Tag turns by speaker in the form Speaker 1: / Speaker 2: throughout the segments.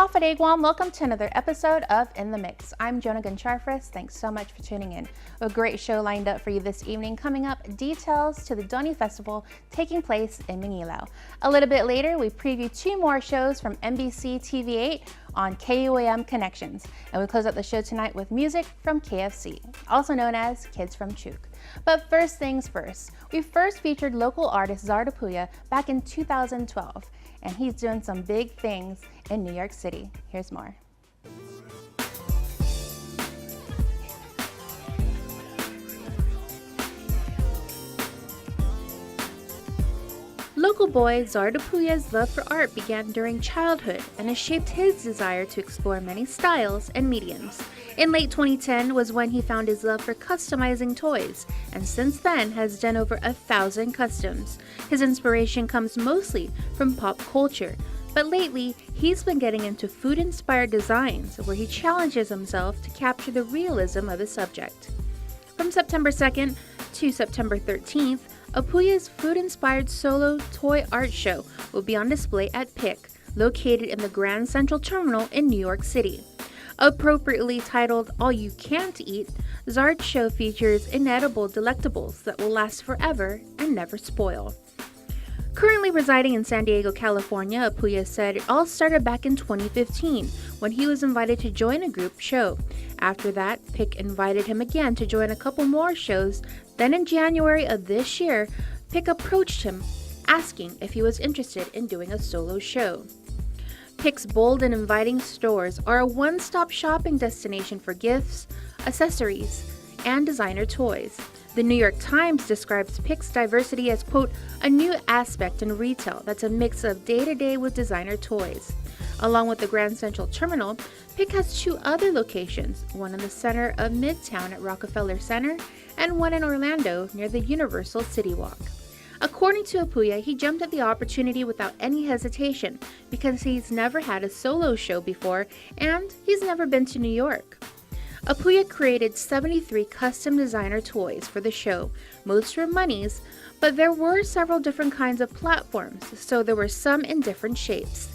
Speaker 1: Hafade Guam, welcome to another episode of In the Mix. I'm Jonah Goncharfres. Thanks so much for tuning in. A great show lined up for you this evening. Coming up, details to the Doni Festival taking place in Manila. A little bit later, we preview two more shows from NBC TV8 on KUAM Connections. And we close out the show tonight with music from KFC, also known as Kids from Chuk. But first things first, we first featured local artist Zard Apuya back in 2012. And he's doing some big things in New York City. Here's more. Local boy Zard Apuya's love for art began during childhood and has shaped his desire to explore many styles and mediums. In late 2010 was when he found his love for customizing toys, and since then has done over 1,000 customs. His inspiration comes mostly from pop culture, but lately he's been getting into food-inspired designs where he challenges himself to capture the realism of the subject. From September 2nd to September 13th, Apuya's food-inspired solo toy art show will be on display at PIC, located in the Grand Central Terminal in New York City. Appropriately titled All You Can't Eat, Zard's show features inedible delectables that will last forever and never spoil. Currently residing in San Diego, California, Apuya said it all started back in 2015 when he was invited to join a group show. After that, PIC invited him again to join a couple more shows. Then in January of this year, PIC approached him asking if he was interested in doing a solo show. PIC's bold and inviting stores are a one-stop shopping destination for gifts, accessories, and designer toys. The New York Times describes PIC's diversity as, quote, a new aspect in retail that's a mix of day-to-day with designer toys. Along with the Grand Central Terminal, PIC has two other locations, one in the center of Midtown at Rockefeller Center and one in Orlando near the Universal City Walk. According to Apuya, he jumped at the opportunity without any hesitation because he's never had a solo show before and he's never been to New York. Apuya created 73 custom designer toys for the show. Most were Moneys, but there were several different kinds of platforms, so there were some in different shapes.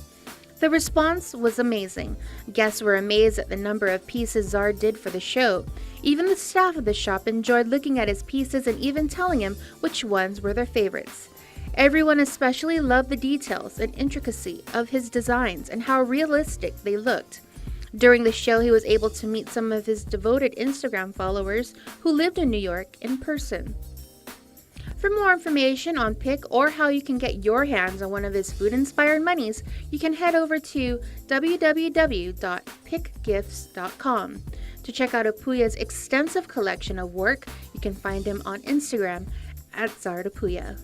Speaker 1: The response was amazing. Guests were amazed at the number of pieces Zard did for the show. Even the staff of the shop enjoyed looking at his pieces and even telling him which ones were their favorites. Everyone especially loved the details and intricacy of his designs and how realistic they looked. During the show, he was able to meet some of his devoted Instagram followers who lived in New York in person. For more information on PIC or how you can get your hands on one of his food-inspired Moneys, you can head over to www.picgifts.com. To check out Apuya's extensive collection of work, you can find him on Instagram at Zard Apuya.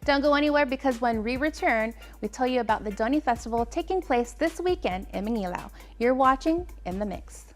Speaker 1: Don't go anywhere because when we return, we tell you about the Doni Festival taking place this weekend in Manila. You're watching In the Mix.